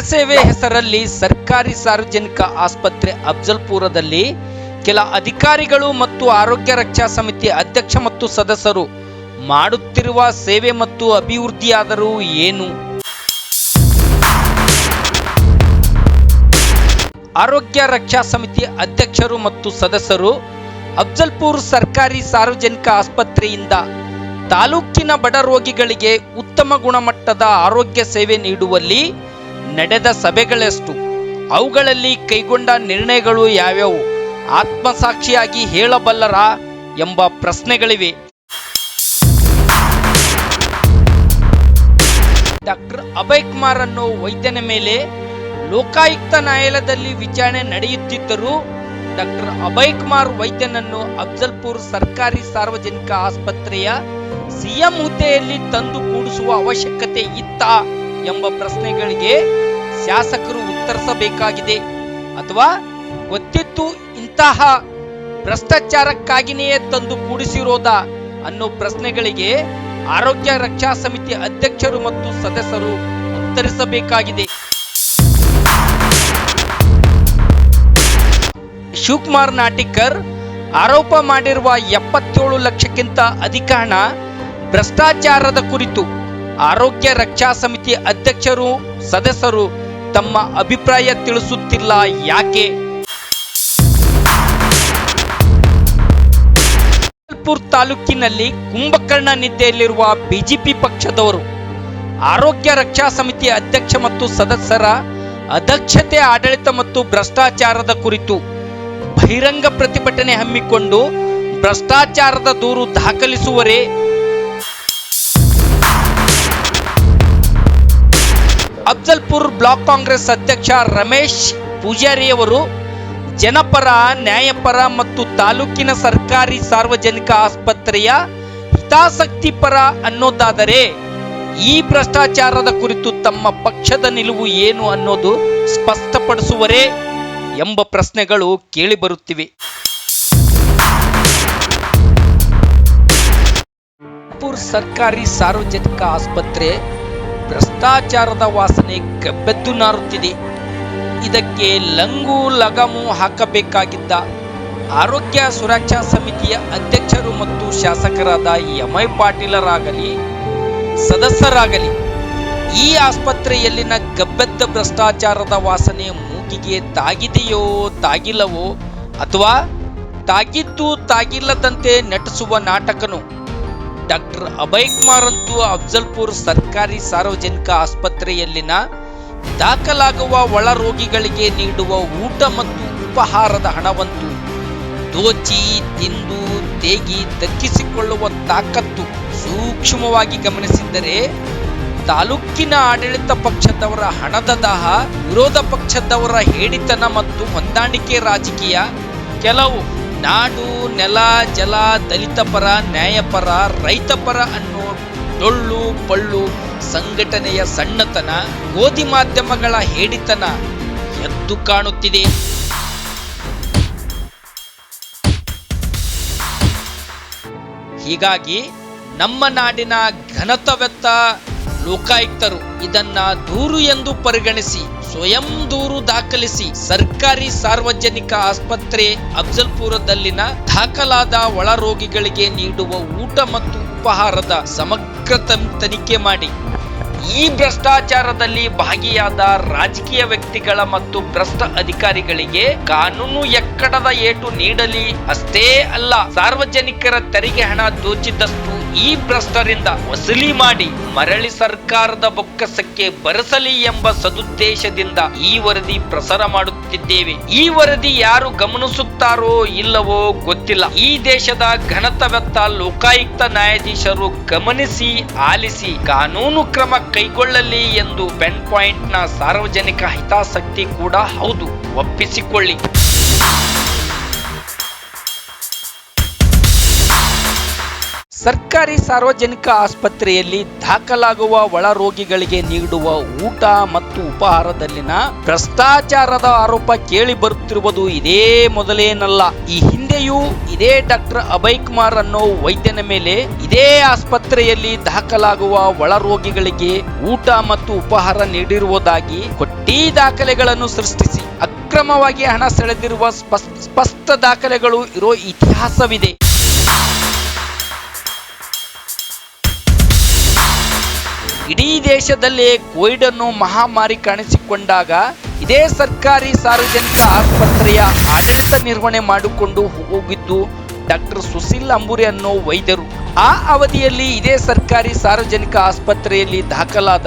ಜನಸೇವೆ ಹೆಸರಲ್ಲಿ ಸರ್ಕಾರಿ ಸಾರ್ವಜನಿಕ ಆಸ್ಪತ್ರೆ ಅಫ್ಜಲ್ಪುರದಲ್ಲಿ ಕೆಲ ಅಧಿಕಾರಿಗಳು ಮತ್ತು ಆರೋಗ್ಯ ರಕ್ಷಾ ಸಮಿತಿ ಅಧ್ಯಕ್ಷ ಮತ್ತು ಸದಸ್ಯರು ಮಾಡುತ್ತಿರುವ ಸೇವೆ ಮತ್ತು ಅಭಿವೃದ್ಧಿಯಾದರೂ ಏನು? ಆರೋಗ್ಯ ರಕ್ಷಾ ಸಮಿತಿ ಅಧ್ಯಕ್ಷರು ಮತ್ತು ಸದಸ್ಯರು ಅಫ್ಜಲ್ಪುರ್ ಸರ್ಕಾರಿ ಸಾರ್ವಜನಿಕ ಆಸ್ಪತ್ರೆಯಿಂದ ತಾಲೂಕಿನ ಬಡ ರೋಗಿಗಳಿಗೆ ಉತ್ತಮ ಗುಣಮಟ್ಟದ ಆರೋಗ್ಯ ಸೇವೆ ನೀಡುವಲ್ಲಿ ನಡೆದ ಸಭೆಗಳೆಷ್ಟು, ಅವುಗಳಲ್ಲಿ ಕೈಗೊಂಡ ನಿರ್ಣಯಗಳು ಯಾವ್ಯಾವು, ಆತ್ಮಸಾಕ್ಷಿಯಾಗಿ ಹೇಳಬಲ್ಲರ ಎಂಬ ಪ್ರಶ್ನೆಗಳಿವೆ. ಡಾಕ್ಟರ್ ಅಭಯ್ ಕುಮಾರ್ ಅನ್ನೋ ವೈದ್ಯನ ಮೇಲೆ ಲೋಕಾಯುಕ್ತ ನ್ಯಾಯಾಲಯದಲ್ಲಿ ವಿಚಾರಣೆ ನಡೆಯುತ್ತಿದ್ದರೂ ಡಾಕ್ಟರ್ ಅಭಯ್ ಕುಮಾರ್ ವೈದ್ಯನನ್ನು ಅಫ್ಜಲ್ಪುರ್ ಸರ್ಕಾರಿ ಸಾರ್ವಜನಿಕ ಆಸ್ಪತ್ರೆಯ ಸಿಎಂ ಹುದ್ದೆಯಲ್ಲಿ ತಂದು ಕೂಡಿಸುವ ಅವಶ್ಯಕತೆ ಇತ್ತಾ ಎಂಬ ಪ್ರಶ್ನೆಗಳಿಗೆ ಶಾಸಕರು ಉತ್ತರಿಸಬೇಕಾಗಿದೆ. ಅಥವಾ ಗೊತ್ತಿತ್ತು ಇಂತಹ ಭ್ರಷ್ಟಾಚಾರಕ್ಕಾಗಿಯೇ ತಂದು ಕೂಡಿಸಿರೋದಾ ಅನ್ನೋ ಪ್ರಶ್ನೆಗಳಿಗೆ ಆರೋಗ್ಯ ರಕ್ಷಾ ಸಮಿತಿ ಅಧ್ಯಕ್ಷರು ಮತ್ತು ಸದಸ್ಯರು ಉತ್ತರಿಸಬೇಕಾಗಿದೆ. ಶಿವಕುಮಾರ್ ನಾಟಿಕರ್ ಆರೋಪ ಮಾಡಿರುವ 77 ಲಕ್ಷಕ್ಕಿಂತ ಅಧಿಕ ಹಣ ಭ್ರಷ್ಟಾಚಾರದ ಕುರಿತು ಆರೋಗ್ಯ ರಕ್ಷಾ ಸಮಿತಿ ಅಧ್ಯಕ್ಷರು ಸದಸ್ಯರು ತಮ್ಮ ಅಭಿಪ್ರಾಯ ತಿಳಿಸುತ್ತಿಲ್ಲ ಯಾಕೆ? ಅಫ್ಜಲ್ಪುರ್ ತಾಲೂಕಿನಲ್ಲಿ ಕುಂಭಕರ್ಣ ನಿದ್ದೆಯಲ್ಲಿರುವ ಬಿಜೆಪಿ ಪಕ್ಷದವರು ಆರೋಗ್ಯ ರಕ್ಷಾ ಸಮಿತಿ ಅಧ್ಯಕ್ಷ ಮತ್ತು ಸದಸ್ಯರ ಅಧ್ಯಕ್ಷತೆ, ಆಡಳಿತ ಮತ್ತು ಭ್ರಷ್ಟಾಚಾರದ ಕುರಿತು ಬಹಿರಂಗ ಪ್ರತಿಭಟನೆ ಹಮ್ಮಿಕೊಂಡು ಭ್ರಷ್ಟಾಚಾರದ ದೂರು ದಾಖಲಿಸುವರೇ? ಅಫ್ಜಲ್ಪುರ್ ಬ್ಲಾಕ್ ಕಾಂಗ್ರೆಸ್ ಅಧ್ಯಕ್ಷ ರಮೇಶ್ ಪೂಜಾರಿಯವರು ಜನಪರ, ನ್ಯಾಯಪರ ಮತ್ತು ತಾಲೂಕಿನ ಸರ್ಕಾರಿ ಸಾರ್ವಜನಿಕ ಆಸ್ಪತ್ರೆಯ ಹಿತಾಸಕ್ತಿ ಪರ ಅನ್ನೋದಾದರೆ ಈ ಭ್ರಷ್ಟಾಚಾರದ ಕುರಿತು ತಮ್ಮ ಪಕ್ಷದ ನಿಲುವು ಏನು ಅನ್ನೋದು ಸ್ಪಷ್ಟಪಡಿಸುವರೇ ಎಂಬ ಪ್ರಶ್ನೆಗಳು ಕೇಳಿಬರುತ್ತಿವೆ. ಅಫ್ಜಲ್ಪುರ್ ಸರ್ಕಾರಿ ಸಾರ್ವಜನಿಕ ಆಸ್ಪತ್ರೆ ಭ್ರಷ್ಟಾಚಾರದ ವಾಸನೆ ಗಬ್ಬೆದ್ದು ನಾರುತ್ತಿದೆ. ಇದಕ್ಕೆ ಲಂಗು ಲಗಾಮು ಹಾಕಬೇಕಾಗಿದ್ದ ಆರೋಗ್ಯ ಸುರಕ್ಷಾ ಸಮಿತಿಯ ಅಧ್ಯಕ್ಷರು ಮತ್ತು ಶಾಸಕರಾದ ಎಂ.ಐ. ಪಾಟೀಲರಾಗಲಿ ಸದಸ್ಯರಾಗಲಿ ಈ ಆಸ್ಪತ್ರೆಯಲ್ಲಿನ ಗಬ್ಬೆದ್ದ ಭ್ರಷ್ಟಾಚಾರದ ವಾಸನೆ ಮೂಗಿಗೆ ತಾಗಿದೆಯೋ ತಾಗಿಲ್ಲವೋ, ಅಥವಾ ತಾಗಿದ್ದು ತಾಗಿಲ್ಲದಂತೆ ನಟಿಸುವ ನಾಟಕನು? ಡಾಕ್ಟರ್ ಅಭಯ್ ಕುಮಾರ್ ಅಂತೂ ಅಫ್ಜಲ್ಪುರ್ ಸರ್ಕಾರಿ ಸಾರ್ವಜನಿಕ ಆಸ್ಪತ್ರೆಯಲ್ಲಿನ ದಾಖಲಾಗುವ ಒಳ ರೋಗಿಗಳಿಗೆ ನೀಡುವ ಊಟ ಮತ್ತು ಉಪಹಾರದ ಹಣವಂತೂ ದೋಚಿ ತಿಂದು ತೇಗಿ ದಕ್ಕಿಸಿಕೊಳ್ಳುವ ತಾಕತ್ತು ಸೂಕ್ಷ್ಮವಾಗಿ ಗಮನಿಸಿದ್ದರೆ ತಾಲೂಕಿನ ಆಡಳಿತ ಪಕ್ಷದವರ ಹಣದ ದಾಹ, ವಿರೋಧ ಪಕ್ಷದವರ ಹೇಡಿತನ ಮತ್ತು ಹೊಂದಾಣಿಕೆ ರಾಜಕೀಯ, ಕೆಲವು ನಾಡು ನೆಲ ಜಲ ದಲಿತ ಪರ, ನ್ಯಾಯಪರ, ರೈತ ಪರ ಅನ್ನೋ ಡೊಳ್ಳು ಪಳ್ಳು ಸಂಘಟನೆಯ ಸಣ್ಣತನ, ಗೋಧಿ ಮಾಧ್ಯಮಗಳ ಹೇಡಿತನ ಎದ್ದು ಕಾಣುತ್ತಿದೆ. ಹೀಗಾಗಿ ನಮ್ಮ ನಾಡಿನ ಘನತವೆತ್ತ ಲೋಕಾಯುಕ್ತರು ಇದನ್ನ ದೂರು ಎಂದು ಪರಿಗಣಿಸಿ ಸ್ವಯಂ ದೂರು ದಾಖಲಿಸಿ ಸರ್ಕಾರಿ ಸಾರ್ವಜನಿಕ ಆಸ್ಪತ್ರೆ ಅಫ್ಜಲ್ಪುರದಲ್ಲಿನ ದಾಖಲಾದ ಒಳ ರೋಗಿಗಳಿಗೆ ನೀಡುವ ಊಟ ಮತ್ತು ಉಪಹಾರದ ಸಮಗ್ರ ತನಿಖೆ ಮಾಡಿ ಈ ಭ್ರಷ್ಟಾಚಾರದಲ್ಲಿ ಭಾಗಿಯಾದ ರಾಜಕೀಯ ವ್ಯಕ್ತಿಗಳ ಮತ್ತು ಭ್ರಷ್ಟ ಅಧಿಕಾರಿಗಳಿಗೆ ಕಾನೂನು ಎಕ್ಕಡದ ಏಟು ನೀಡಲಿ. ಅಷ್ಟೇ ಅಲ್ಲ, ಸಾರ್ವಜನಿಕರ ತೆರಿಗೆ ಹಣ ದೋಚಿದಷ್ಟು ಈ ಭ್ರಷ್ಟರಿಂದ ವಸೂಲಿ ಮಾಡಿ ಮರಳಿ ಸರ್ಕಾರದ ಬೊಕ್ಕಸಕ್ಕೆ ಬರಸಲಿ ಎಂಬ ಸದುದ್ದೇಶದಿಂದ ಈ ವರದಿ ಪ್ರಸಾರ ಮಾಡುತ್ತಿದ್ದೇವೆ. ಈ ವರದಿ ಯಾರು ಗಮನಿಸುತ್ತಾರೋ ಇಲ್ಲವೋ ಗೊತ್ತಿಲ್ಲ. ಈ ದೇಶದ ಘನತವೆತ್ತ ಲೋಕಾಯುಕ್ತ ನ್ಯಾಯಾಧೀಶರು ಗಮನಿಸಿ ಆಲಿಸಿ ಕಾನೂನು ಕ್ರಮ ಕೈಗೊಳ್ಳಲಿ ಎಂದು ಪೆನ್ ಪಾಯಿಂಟ್ ನ ಸಾರ್ವಜನಿಕ ಹಿತಾಸಕ್ತಿ ಕೂಡ ಹೌದು, ಒಪ್ಪಿಸಿಕೊಳ್ಳಿ. ಸರ್ಕಾರಿ ಸಾರ್ವಜನಿಕ ಆಸ್ಪತ್ರೆಯಲ್ಲಿ ದಾಖಲಾಗುವ ಒಳ ರೋಗಿಗಳಿಗೆ ನೀಡುವ ಊಟ ಮತ್ತು ಉಪಹಾರದಲ್ಲಿನ ಭ್ರಷ್ಟಾಚಾರದ ಆರೋಪ ಕೇಳಿ ಬರುತ್ತಿರುವುದು ಇದೇ ಮೊದಲೇನಲ್ಲ. ಈ ಹಿಂದೆಯೂ ಇದೇ ಡಾಕ್ಟರ್ ಅಭಯ್ ಕುಮಾರ್ ಅನ್ನೋ ವೈದ್ಯನ ಮೇಲೆ ಇದೇ ಆಸ್ಪತ್ರೆಯಲ್ಲಿ ದಾಖಲಾಗುವ ಒಳ ರೋಗಿಗಳಿಗೆ ಊಟ ಮತ್ತು ಉಪಹಾರ ನೀಡಿರುವುದಾಗಿ ಕೊಟ್ಟಿ ದಾಖಲೆಗಳನ್ನು ಸೃಷ್ಟಿಸಿ ಅಕ್ರಮವಾಗಿ ಹಣ ಸೆಳೆದಿರುವ ಸ್ಪಷ್ಟ ದಾಖಲೆಗಳು ಇರೋ ಇತಿಹಾಸವಿದೆ. ಇಡೀ ದೇಶದಲ್ಲೇ ಕೋವಿಡ್ ಅನ್ನೋ ಮಹಾಮಾರಿ ಕಾಣಿಸಿಕೊಂಡಾಗ ಇದೇ ಸರ್ಕಾರಿ ಸಾರ್ವಜನಿಕ ಆಸ್ಪತ್ರೆಯ ಆಡಳಿತ ನಿರ್ವಹಣೆ ಮಾಡಿಕೊಂಡು ಹೋಗಿದ್ದು ಡಾಕ್ಟರ್ ಸುಶೀಲ್ ಅಂಬುರೆ ಅನ್ನೋ ವೈದ್ಯರು. ಆ ಅವಧಿಯಲ್ಲಿ ಇದೇ ಸರ್ಕಾರಿ ಸಾರ್ವಜನಿಕ ಆಸ್ಪತ್ರೆಯಲ್ಲಿ ದಾಖಲಾದ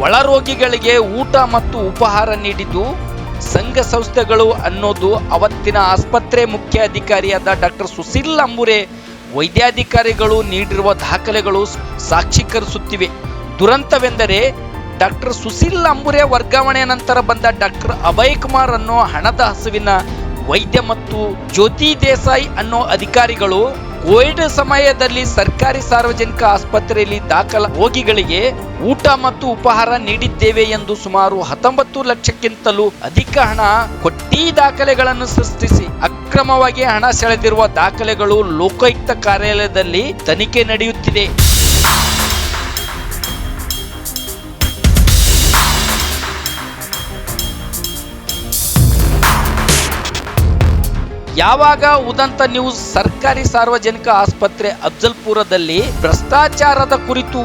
ಒಳ ರೋಗಿಗಳಿಗೆ ಊಟ ಮತ್ತು ಉಪಹಾರ ನೀಡಿದ್ದು ಸಂಘ ಸಂಸ್ಥೆಗಳು ಅನ್ನೋದು ಅವತ್ತಿನ ಆಸ್ಪತ್ರೆ ಮುಖ್ಯ ಅಧಿಕಾರಿಯಾದ ಡಾಕ್ಟರ್ ಸುಶೀಲ್ ಅಂಬುರೆ ವೈದ್ಯಾಧಿಕಾರಿಗಳು ನೀಡಿರುವ ದಾಖಲೆಗಳು ಸಾಕ್ಷೀಕರಿಸುತ್ತಿವೆ. ದುರಂತವೆಂದರೆ ಡಾಕ್ಟರ್ ಸುಶೀಲ್ ಅಂಬುರೆ ವರ್ಗಾವಣೆ ನಂತರ ಬಂದ ಡಾಕ್ಟರ್ ಅಭಯ್ ಕುಮಾರ್ ಅನ್ನೋ ಹಣದ ಹಸುವಿನ ವೈದ್ಯ ಮತ್ತು ಜ್ಯೋತಿ ದೇಸಾಯಿ ಅನ್ನೋ ಅಧಿಕಾರಿಗಳು ಕೋವಿಡ್ ಸಮಯದಲ್ಲಿ ಸರ್ಕಾರಿ ಸಾರ್ವಜನಿಕ ಆಸ್ಪತ್ರೆಯಲ್ಲಿ ದಾಖಲ ರೋಗಿಗಳಿಗೆ ಊಟ ಮತ್ತು ಉಪಹಾರ ನೀಡಿದ್ದೇವೆ ಎಂದು ಸುಮಾರು 19 ಲಕ್ಷಕ್ಕಿಂತಲೂ ಅಧಿಕ ಹಣ ಕೊಟ್ಟಿ ದಾಖಲೆಗಳನ್ನು ಸೃಷ್ಟಿಸಿ ಅಕ್ರಮವಾಗಿ ಹಣ ಸೆಳೆದಿರುವ ದಾಖಲೆಗಳು ಲೋಕಾಯುಕ್ತ ಕಾರ್ಯಾಲಯದಲ್ಲಿ ತನಿಖೆ ನಡೆಯುತ್ತಿದೆ. ಯಾವಾಗ ಉದಂತ ನ್ಯೂಸ್ ಸರ್ಕಾರಿ ಸಾರ್ವಜನಿಕ ಆಸ್ಪತ್ರೆ ಅಫ್ಜಲ್ಪುರದಲ್ಲಿ ಭ್ರಷ್ಟಾಚಾರದ ಕುರಿತು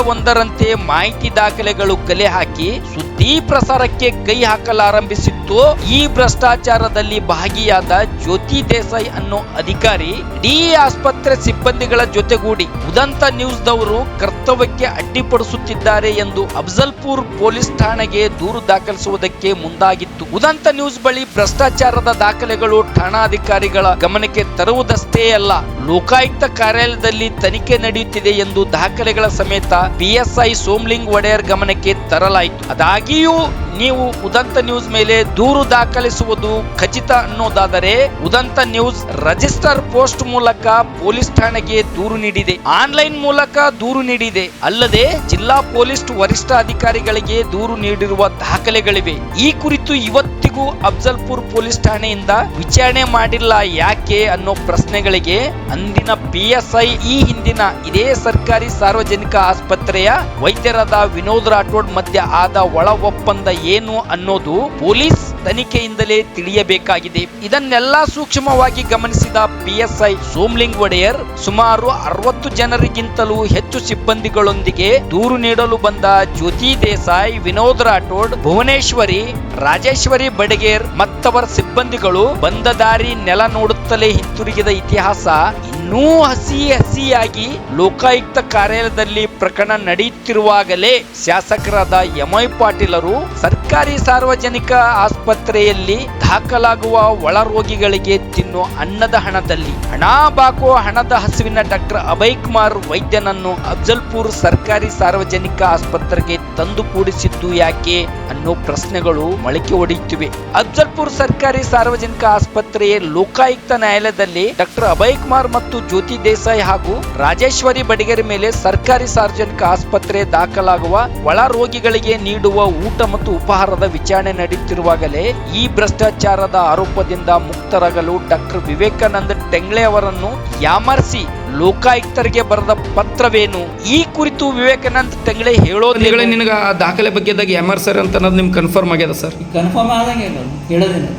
ಒಂದರಂತೆ ಮಾಹಿತಿ ದಾಖಲೆಗಳು ಕಲೆ ಹಾಕಿ ಸುದ್ದಿ ಪ್ರಸಾರಕ್ಕೆ ಕೈ ಹಾಕಲಾರಂಭಿಸಿತ್ತು, ಈ ಭ್ರಷ್ಟಾಚಾರದಲ್ಲಿ ಭಾಗಿಯಾದ ಜ್ಯೋತಿ ದೇಸಾಯಿ ಅನ್ನೋ ಅಧಿಕಾರಿ ಇಡೀ ಆಸ್ಪತ್ರೆ ಸಿಬ್ಬಂದಿಗಳ ಜೊತೆಗೂಡಿ ಉದಂತ ನ್ಯೂಸ್ ದವರು ಕರ್ತವ್ಯಕ್ಕೆ ಅಡ್ಡಿಪಡಿಸುತ್ತಿದ್ದಾರೆ ಎಂದು ಅಫ್ಜಲ್ಪುರ್ ಪೊಲೀಸ್ ಠಾಣೆಗೆ ದೂರು ದಾಖಲಿಸುವುದಕ್ಕೆ ಮುಂದಾಗಿತ್ತು. ಉದಂತ ನ್ಯೂಸ್ ಬಳಿ ಭ್ರಷ್ಟಾಚಾರದ ದಾಖಲೆಗಳು ಠಾಣಾಧಿಕಾರಿಗಳ ಗಮನಕ್ಕೆ ತರುವುದಷ್ಟೇ ಅಲ್ಲ, ಲೋಕಾಯುಕ್ತ ಕಾರ್ಯಾಲಯದಲ್ಲಿ ತನಿಖೆ ನಡೆಯುತ್ತಿದೆ ಎಂದು ದಾಖಲೆಗಳ ಸಮೇತ PSI ಸೋಮಲಿಂಗ್ ಒಡೆಯರ್ ಗಮನಕ್ಕೆ ತರಲಾಯಿತು. ಆದಾಗಿಯೂ ನೀವು ಉದಂತ ನ್ಯೂಸ್ ಮೇಲೆ ದೂರು ದಾಖಲಿಸುವುದು ಖಚಿತ ಅನ್ನೋದಾದರೆ ಉದಂತ ನ್ಯೂಸ್ ರಿಜಿಸ್ಟರ್ ಪೋಸ್ಟ್ ಮೂಲಕ ಪೊಲೀಸ್ ಠಾಣೆಗೆ ದೂರು ನೀಡಿದೆ, ಆನ್ಲೈನ್ ಮೂಲಕ ದೂರು ನೀಡಿದೆ, ಅಲ್ಲದೆ ಜಿಲ್ಲಾ ಪೊಲೀಸ್ ವರಿಷ್ಠಾಧಿಕಾರಿಗಳಿಗೆ ದೂರು ನೀಡಿರುವ ದಾಖಲೆಗಳಿವೆ. ಈ ಕುರಿತು ಇವತ್ತಿಗೂ ಅಫ್ಜಲ್ಪುರ್ ಪೊಲೀಸ್ ಠಾಣೆಯಿಂದ ವಿಚಾರಣೆ ಮಾಡಿಲ್ಲ ಯಾಕೆ ಅನ್ನೋ ಪ್ರಶ್ನೆಗಳಿಗೆ ಅಂದಿನ PSI ಈ ಹಿಂದಿನ ಇದೇ ಸರ್ಕಾರಿ ಸಾರ್ವಜನಿಕ ಆಸ್ಪತ್ರೆಯ ವೈದ್ಯರಾದ ವಿನೋದ್ ರಾಠೋಡ್ ಮಧ್ಯ ಆದ ಒಳ ಒಪ್ಪಂದ ಏನು ಅನ್ನೋದು ಪೊಲೀಸ್ ತನಿಖೆಯಿಂದಲೇ ತಿಳಿಯಬೇಕಾಗಿದೆ. ಇದನ್ನೆಲ್ಲ ಸೂಕ್ಷ್ಮವಾಗಿ ಗಮನಿಸಿದ PSI ಸೋಮಲಿಂಗ್ ಒಡೆಯರ್ ಸುಮಾರು 60 ಜನರಿಗಿಂತಲೂ ಹೆಚ್ಚು ಸಿಬ್ಬಂದಿಗಳೊಂದಿಗೆ ದೂರು ನೀಡಲು ಬಂದ ಜ್ಯೋತಿ ದೇಸಾಯಿ, ವಿನೋದ್ ರಾಠೋಡ್, ಭುವನೇಶ್ವರಿ, ರಾಜೇಶ್ವರಿ ಬಡಗೇರ್ ಮತ್ತವರ ಸಿಬ್ಬಂದಿಗಳು ಬಂದ ದಾರಿ ನೆಲ ನೋಡುತ್ತಲೇ ಹಿಂತಿರುಗಿದ ಇತಿಹಾಸ ಇನ್ನೂ ಹಸಿಯಾಗಿ ಲೋಕಾಯುಕ್ತ ಕಾರ್ಯಾಲಯದಲ್ಲಿ ಪ್ರಕರಣ ನಡೆಯುತ್ತಿರುವಾಗಲೇ ಶಾಸಕರಾದ MI ಪಾಟೀಲರು ಸರ್ಕಾರಿ ಸಾರ್ವಜನಿಕ ಆಸ್ಪತ್ರೆಯಲ್ಲಿ ದಾಖಲಾಗುವ ಒಳ ರೋಗಿಗಳಿಗೆ ತಿನ್ನೋ ಅನ್ನದ ಹಣದಲ್ಲಿ ಹಣ ಬಾಕುವ ಹಣದ ಹಸುವಿನ ಡಾಕ್ಟರ್ ಅಭಯ್ ಕುಮಾರ್ ವೈದ್ಯನನ್ನು ಅಫ್ಜಲ್ಪುರ್ ಸರ್ಕಾರಿ ಸಾರ್ವಜನಿಕ ಆಸ್ಪತ್ರೆಗೆ ತಂದು ಕೂಡಿಸಿದ್ದು ಯಾಕೆ ಅನ್ನೋ ಪ್ರಶ್ನೆಗಳು ಮೊಳಕೆ ಒಡೆಯುತ್ತಿವೆ. ಅಫ್ಜಲ್ಪುರ್ ಸರ್ಕಾರಿ ಸಾರ್ವಜನಿಕ ಆಸ್ಪತ್ರೆಯ ಲೋಕಾಯುಕ್ತ ನ್ಯಾಯಾಲಯದಲ್ಲಿ ಡಾಕ್ಟರ್ ಅಭಯ್ ಕುಮಾರ್ ಮತ್ತು ಜ್ಯೋತಿ ದೇಸಾಯಿ ಹಾಗೂ ರಾಜೇಶ್ವರಿ ಬಡಿಗೇರ್ ಮೇಲೆ ಸರ್ಕಾರಿ ಸಾರ್ವಜನಿಕ ಆಸ್ಪತ್ರೆ ದಾಖಲಾಗುವ ಒಳ ರೋಗಿಗಳಿಗೆ ನೀಡುವ ಊಟ ಮತ್ತು ಉಪಹಾರದ ವಿಚಾರಣೆ ನಡೆಯುತ್ತಿರುವಾಗಲೇ ಈ ಭ್ರಷ್ಟಾಚಾರದ ಆರೋಪದಿಂದ ಮುಕ್ತರಾಗಲು ಡಾಕ್ಟರ್ ವಿವೇಕಾನಂದ ಟೆಂಗ್ಳೆ ಅವರನ್ನು ಯಾಮರ್ಸಿ ಲೋಕಾಯುಕ್ತರಿಗೆ ಬರೆದ ಪತ್ರವೇನು? ಈ ಕುರಿತು ವಿವೇಕಾನಂದ ಟೆಂಗ್ಳೆ ಹೇಳೋದು ನಿನಗೆ ಆ ದಾಖಲೆ ಬಗ್ಗೆದಾಗ ಯಾಮರ್ಸರ್ ಅಂತ ಅನ್ನೋದು ನಿಮ್ಗೆ ಕನ್ಫರ್ಮ್ ಆಗ್ಯದ ಸರ್? ಕನ್ಫರ್ಮ್ ಆದಂಗೆ ಹೇಳೋದೇನು,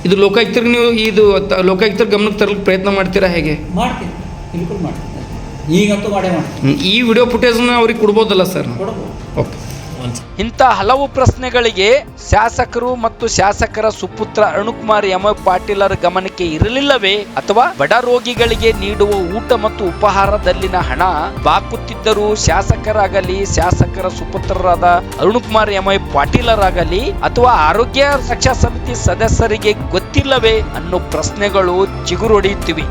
ಇದು ಲೋಕಾಯುಕ್ತರಿಗೆ ನೀವು ಇದು ಲೋಕಾಯುಕ್ತರ ಗಮನಕ್ಕೆ ತರಲಿಕ್ಕೆ ಪ್ರಯತ್ನ ಮಾಡ್ತೀರಾ? ಹೇಗೆ ಮಾಡ್ತೀನಿ, ಬಿಲ್ಕುಲ್ ಮಾಡ್ತೀನಿ, ಈಗಂತೂ ಮಾಡೇ ಮಾಡ್ತೀನಿ. ಈ ವಿಡಿಯೋ ಫುಟೇಜ್ನ ಅವ್ರಿಗೆ ಕೊಡ್ಬೋದಲ್ಲ ಸರ್? ಕೊಡ್ಬೋದು. ಓಕೆ. ಇಂಥ ಹಲವು ಪ್ರಶ್ನೆಗಳಿಗೆ ಶಾಸಕರು ಮತ್ತು ಶಾಸಕರ ಸುಪುತ್ರ ಅರುಣಕುಮಾರ್ MI ಪಾಟೀಲರ ಗಮನಕ್ಕೆ ಇರಲಿಲ್ಲವೇ? ಅಥವಾ ಬಡ ರೋಗಿಗಳಿಗೆ ನೀಡುವ ಊಟ ಮತ್ತು ಉಪಹಾರದಲ್ಲಿನ ಹಣ ಬಾಕುತ್ತಿದ್ದರೂ ಶಾಸಕರಾಗಲಿ ಶಾಸಕರ ಸುಪುತ್ರರಾದ ಅರುಣಕುಮಾರ್ MI ಪಾಟೀಲರಾಗಲಿ ಅಥವಾ ಆರೋಗ್ಯ ರಕ್ಷಾ ಸಮಿತಿ ಸದಸ್ಯರಿಗೆ ಗೊತ್ತಿಲ್ಲವೇ ಅನ್ನೋ ಪ್ರಶ್ನೆಗಳು ಚಿಗುರೊಡೆಯುತ್ತಿವೆ.